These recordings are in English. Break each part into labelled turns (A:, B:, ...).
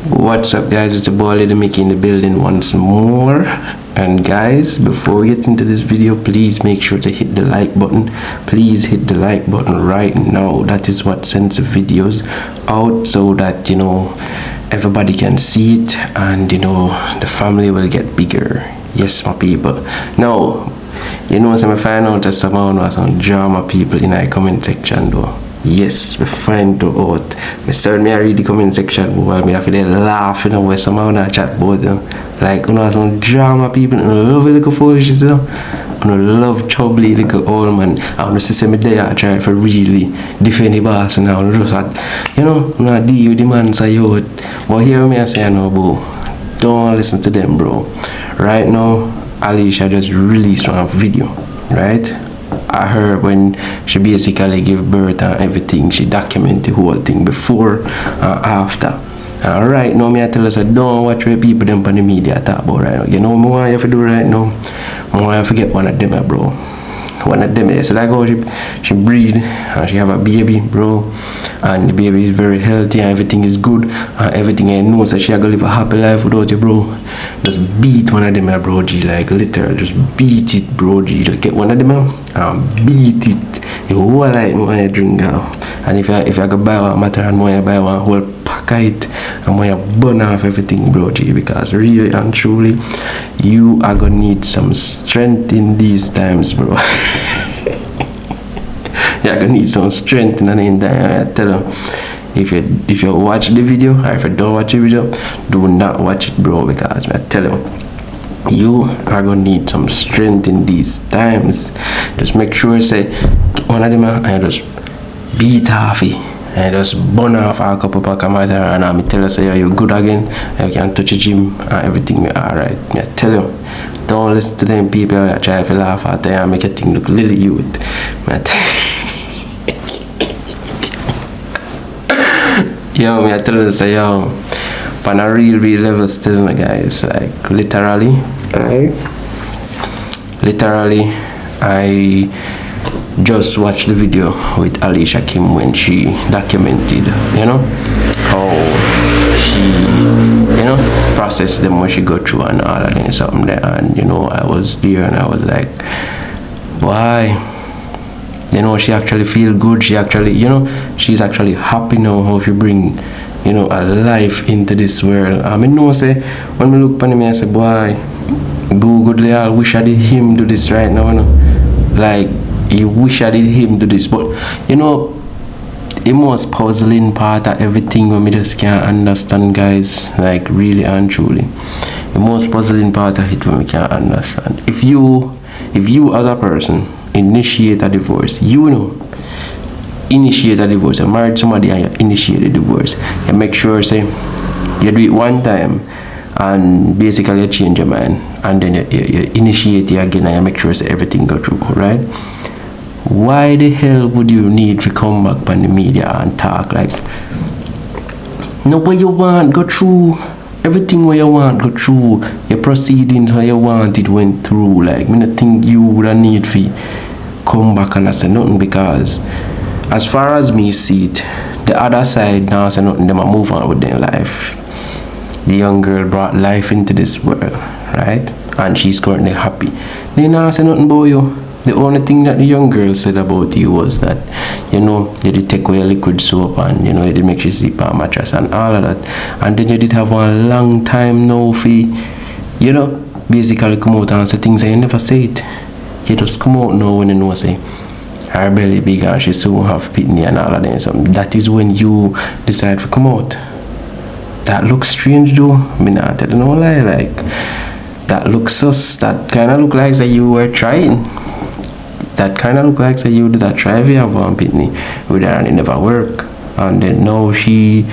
A: What's up, guys? It's your boy Little Mickey in the building once more. And guys, before we get into this video, please make sure to hit the like button. Please hit the like button right now. That is what sends the videos out, so that everybody can see it, and the family will get bigger. Yes, my people. Now, so I find out that some drama people in our comment section though. Yes, we find out. I certainly read the comment section while me have to laugh, where somehow not chat about them. Like, some drama people, love little foolishness, love chubbly little old man. I'm just saying me there, I try for really defend the boss now. Just not deal with the man say out. But here me I say bro, don't listen to them, bro. Right now, Alicia just released one video, right? I heard when she basically gave birth and everything, she documented the whole thing before and after. Right now, I tell us, don't watch what people them on the media talk about right now. What I have to do right now? I want to forget one of them, bro. One of them, so like how she breed and she have a baby, bro, and the baby is very healthy and everything is good and everything, I know so she gonna live a happy life without you, bro. Just beat one of them, bro, G, like literally just beat it, bro, G. Just get one of them and beat it. The whole life when I drink and if I go buy one matter and I buy one whole pack of it and when I burn off everything, bro, G, because really and truly you are gonna need some strength in these times, bro. You're gonna need some strength in the time. I tell you, if you watch the video or if you don't watch the video, do not watch it, bro, because I tell you are gonna need some strength in these times. Just make sure say one of them and just beat off it and just burn off a couple pack of matter, and I tell you say you're good again, you can touch the gym and everything alright. I tell you, don't listen to them people that try to laugh at them and make a thing look little youth. Yo, I tell you say on a real level still, my guys, like literally I just watched the video with Alicia when she documented how she processed them, when she go through and all that and something there, and I was there and I was like, why? She actually feel good. She actually, she's actually happy now how she bring, a life into this world. I mean, say, when we look upon me, I say, boy, do goodly, I wish I did him do this right now, Like, you wish I did him do this. But, the most puzzling part of everything when we just can't understand, guys, like, really and truly. The most puzzling part of it when we can't understand. If you as a person, initiate a divorce, initiate a divorce, you married somebody and you initiate a divorce, you make sure say you do it one time and basically you change your mind, and then you initiate it again and you make sure say everything go through, right? Why the hell would you need to come back on the media and talk like what you want go through? Everything what you want go through, your proceedings how you want it went through. Like, I don't think you would need to come back and say nothing, because as far as me see it, the other side now say nothing, them a move on with their life. The young girl brought life into this world, right? And she's currently happy. They now say nothing about you. The only thing that the young girl said about you was that, you did take away liquid soap and, you did make you sleep on a mattress and all of that. And then you did have one long time now for, basically come out and say things and you never say it. You just come out now when you know, say, her belly big and she soon have pitney and all of that. So that is when you decide to come out. That looks strange though. I mean, I tell you no lie, like, that looks sus. That kind of look like that you were trying. That kind of look like that you did a try to have one pitney with her and it never work. And then now she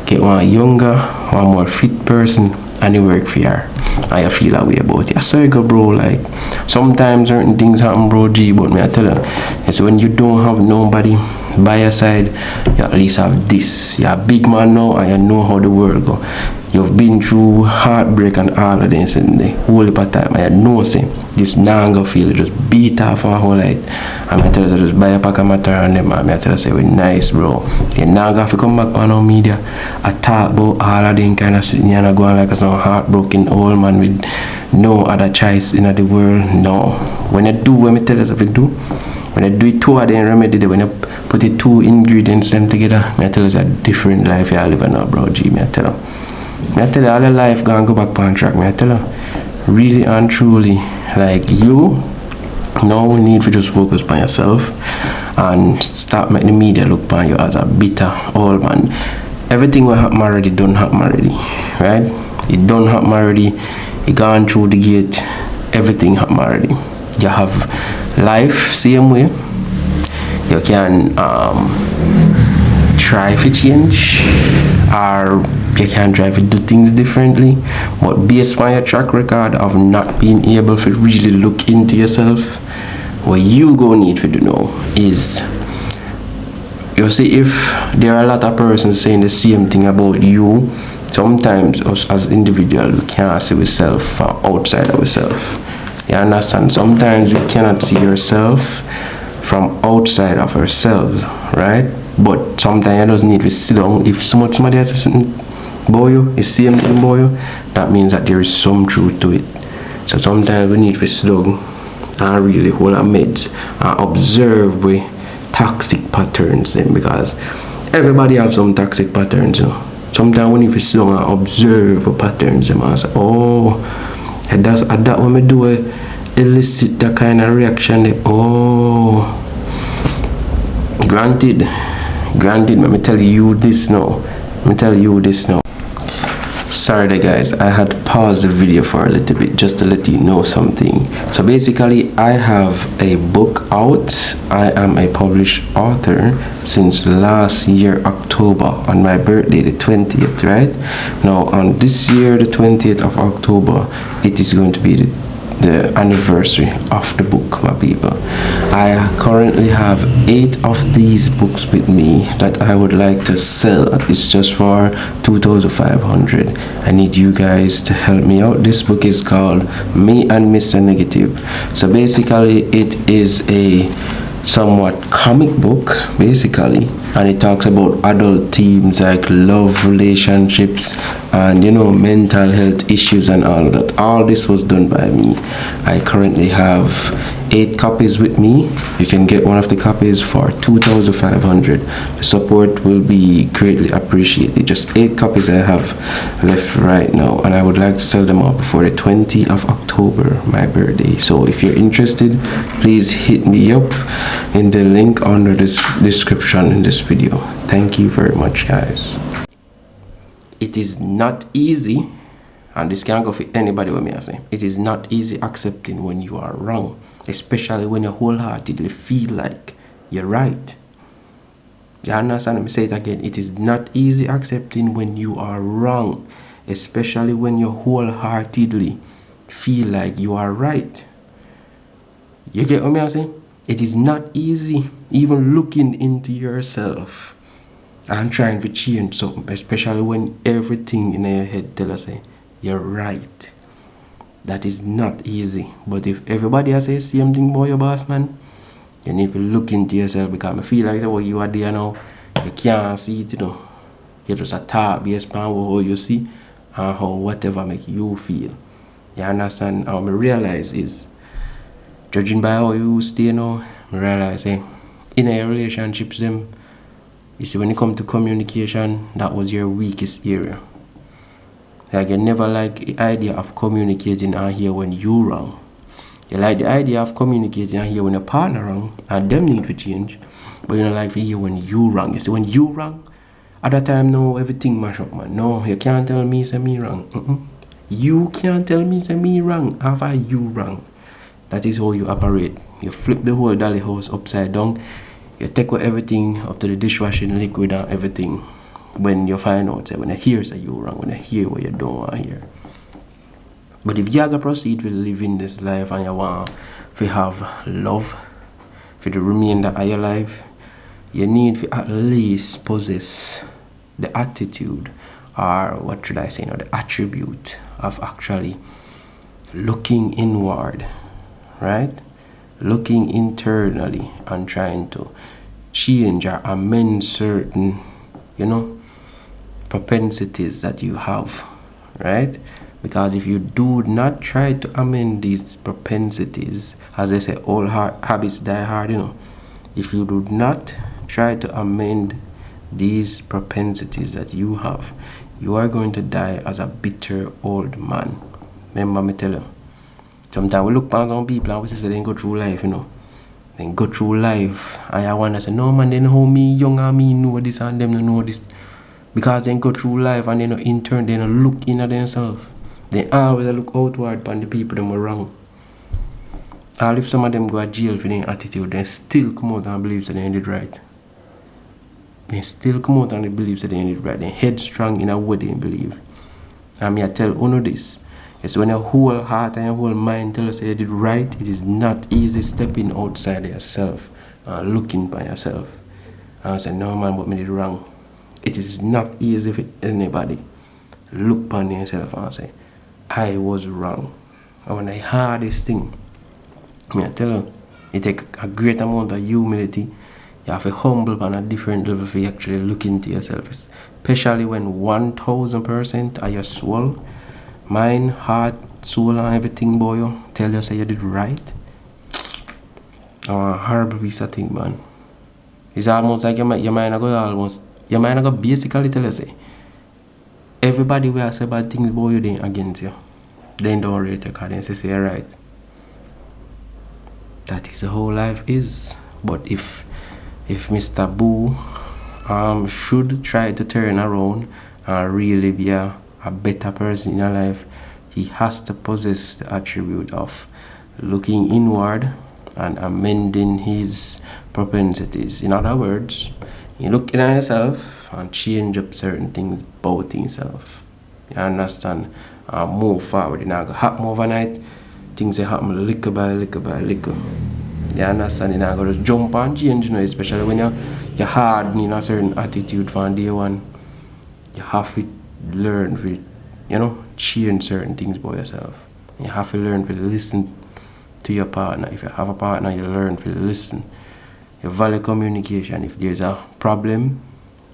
A: get one younger, one more fit person and it work for her. And you feel that way about it. I saw you go, bro, like, sometimes certain things happen, bro, G, but me I tell you, it's when you don't have nobody by your side, you at least have this. You're a big man now and you know how the world go. You've been through heartbreak and all of this in the whole heap of time. I know say this now go feel it just beat off my whole life. And I tell you just buy a pack of matter and them and I tell you say we nice bro. You now got to come back on our media. I talk about all of them kind of sitting here and going like some heartbroken old man with no other choice in the world. No. When you do what I tell you if you do, when you do it two of them remedy, when you put the two ingredients them together, I tell you it's a different life you live now, bro. G, I tell you. I tell you all your life gonna go back on track. I tell you, really and truly, like you no need to just focus on yourself and start making the media look upon you as a bitter old man. Everything will happen already, don't happen already, right? It don't happen already. You gone through the gate, everything happen already. You have life same way. You can try to change, or you can try to do things differently, but based on your track record of not being able to really look into yourself, what you go need to do now is, you see, if there are a lot of persons saying the same thing about you, sometimes us as individuals we can't see ourselves from outside of ourselves. You understand? Sometimes we cannot see ourselves from outside of ourselves, right? But sometimes you just need to sit down. If somebody has something about you, the same thing about you, that means that there is some truth to it. So sometimes we need to sit down and really hold our meds and observe with toxic patterns then, because everybody have some toxic patterns, you know. Sometimes we need to sit down and observe the patterns and say, oh, and that when we do elicit that kind of reaction, they, oh, granted, let me tell you this now. Sorry there guys, I had to pause the video for a little bit just to let you know something. So basically I have a book out. I am a published author since last year October, on my birthday the 20th, right? Now on this year the 20th of October, it is going to be the anniversary of the book, my people. I currently have 8 of these books with me that I would like to sell. It's just for 2,500. I need you guys to help me out. This book is called Me and Mr. Negative. So basically it is a somewhat comic book basically, and it talks about adult themes like love, relationships, and you know, mental health issues and all of that. All this was done by me. I currently have 8 copies with me. You can get one of the copies for 2,500. The support will be greatly appreciated. Just 8 copies I have left right now, and I would like to sell them out before the 20th of October, my birthday. So if you're interested, please hit me up in the link under this description in this video. Thank you very much, guys. It is not easy, and this can't go for anybody with me. I say it is not easy accepting when you are wrong, especially when you wholeheartedly feel like you're right. You understand? Let me say it again. It is not easy accepting when you are wrong, especially when you wholeheartedly feel like you are right. You get what I say? It is not easy even looking into yourself and trying to change something, especially when everything in your head tells us say you're right. That is not easy. But if everybody has the same thing about your boss, man, you need to look into yourself, because I feel like what you are there now, you can't see it, you know. You're just a thought based on how you see and how whatever make you feel. You understand? How I realize is, judging by how you stay now, I realize in a relationships them, you see, when it comes to communication, that was your weakest area. Like, you never like the idea of communicating and hear when you wrong. You like the idea of communicating and hear when your partner wrong and them need to change, but you don't like to hear when you wrong. You see, when you wrong, at that time, no, everything mash up, man. No, you can't tell me say me wrong. You can't tell me say me wrong. Have I you wrong? That is how you operate. You flip the whole dolly house upside down. You take away everything up to the dishwashing liquid and everything. When you find out, say, when you hear say you wrong, when you hear what you don't want to hear. But if you are going to proceed with living this life and you want to have love for the remainder of your life, you need to at least possess the attitude, or what should I say, the attribute of actually looking inward, right? Looking internally and trying to change or amend certain, propensities that you have, right? Because if you do not try to amend these propensities, as they say, all habits die hard, if you do not try to amend these propensities that you have, you are going to die as a bitter old man. Remember me tell you, sometimes we look at some people and we say they go through life, Then go through life and I wonder, say, no man, they know me young and me know this and them don't know this. Because they go through life and they know in turn, they don't look in at themselves. They always look outward upon the people them were wrong. Or if some of them go to jail for their attitude, they still come out and believe that they did right. They still come out and they believe that they did right. They're headstrong in a way they believe. And I tell you this. It's when your whole heart and your whole mind tell us that you did right, it is not easy stepping outside yourself and looking by yourself. And say, no man, but me did wrong. It is not easy for anybody. Look upon yourself and say, I was wrong. And when I heard this thing, I tell you, it takes a great amount of humility. You have to humble on a different level for you actually look into yourself. Especially when 1000% of your soul, mind, heart, soul and everything, boy, you tell you say you did right. Oh, a horrible piece of thing, man. It's almost like your mind go basically tell you say, everybody will say bad things about you then against you. Then don't rate you because they say you're right. That is the whole life is. But if Mr. Boo should try to turn around and really be a better person in your life, he has to possess the attribute of looking inward and amending his propensities. In other words, you look at yourself and change up certain things about himself. You understand? And move forward. It not go happen overnight. Things that happen little by little by little. You understand? You not go to jump and change, especially when you're hard in a certain attitude from day one. You have to learn to, change certain things about yourself. You have to learn to listen to your partner. If you have a partner, you learn to listen. You value communication. If there's a problem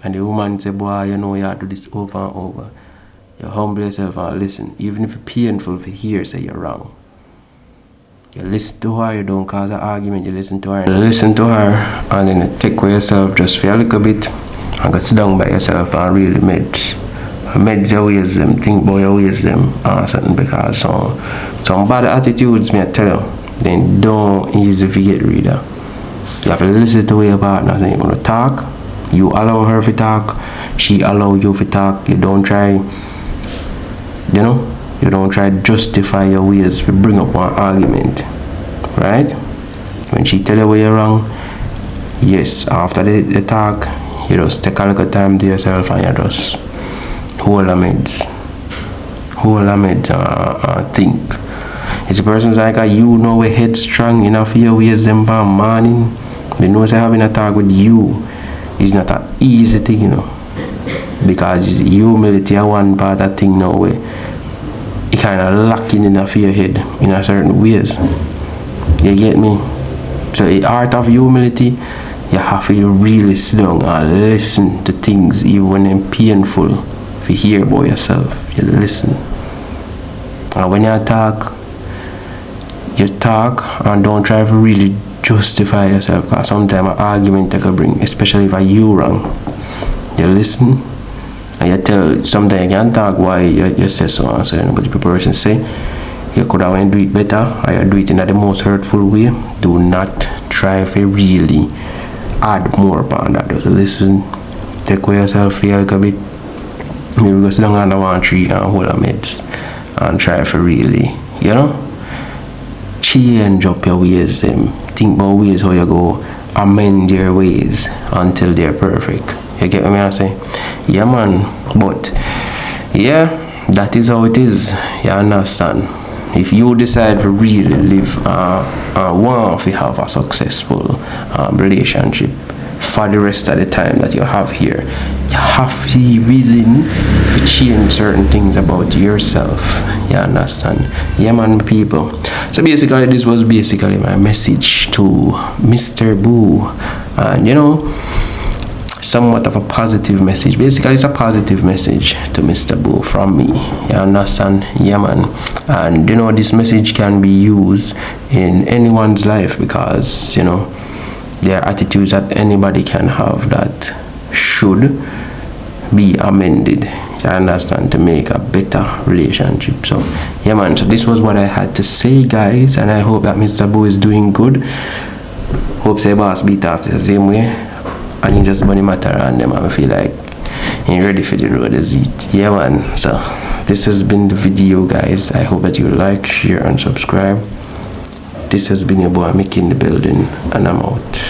A: and the woman say, boy, you have to do this over and over, you humble yourself and listen. Even if it's painful to hear, say you're wrong. You listen to her, you don't cause an argument, you listen to her. You listen to her and then you take away yourself just for a little bit and go sit down by yourself and really meds your wisdom, think about your wisdom or something, because some bad attitudes, me I tell you, then don't easily forget reader. You have to listen to your partner. Then you want to talk, you allow her to talk, she allow you to talk. You don't try, you don't try to justify your ways to bring up one argument, right? When she tell you where you're wrong, yes, after the talk, you just take a little time to yourself and you just hold a meds and think. It's a person's like we're headstrong enough for your ways them for morning. They know say having a talk with you is not an easy thing, because humility is one part of thing now where it kind of locking in your head in a certain ways. You get me? So the art of humility, you have to really sit down and listen to things even when they're painful. If you hear about yourself, you listen. And when you talk and don't try to really justify yourself, because sometimes an argument that can bring, especially if you wrong. You listen and you tell, sometimes you can't talk why you say so and so, but if the person say you could have do it better or you do it in the most hurtful way, do not try to really add more upon that. Just listen, take away yourself for a little bit, maybe go sit down under one tree and hold a meds and try to really, change up your ways. Think about ways how you go amend your ways until they're perfect. You get what I say? Yeah, man. But yeah, that is how it is. You understand? If you decide to really live want to have a successful relationship, for the rest of the time that you have here. You have to be willing to change certain things about yourself. You understand? Yeah, man, people. So basically, this was basically my message to Mr. Boo. And you know, somewhat of a positive message. Basically, it's a positive message to Mr. Boo from me. You understand? Yeah, man. And you know, this message can be used in anyone's life, because you know, there are attitudes that anybody can have that should be amended. You understand? To make a better relationship. So yeah, man. So this was what I had to say, guys, and I hope that Mr. Boo is doing good. Hope say boss beat after the same way, and he just bunny matter around them, and I feel like he's ready for the road is it. Yeah, man. So this has been the video, guys. I hope that you like, share, and subscribe. This has been your boy Mickey in the building, and I'm out.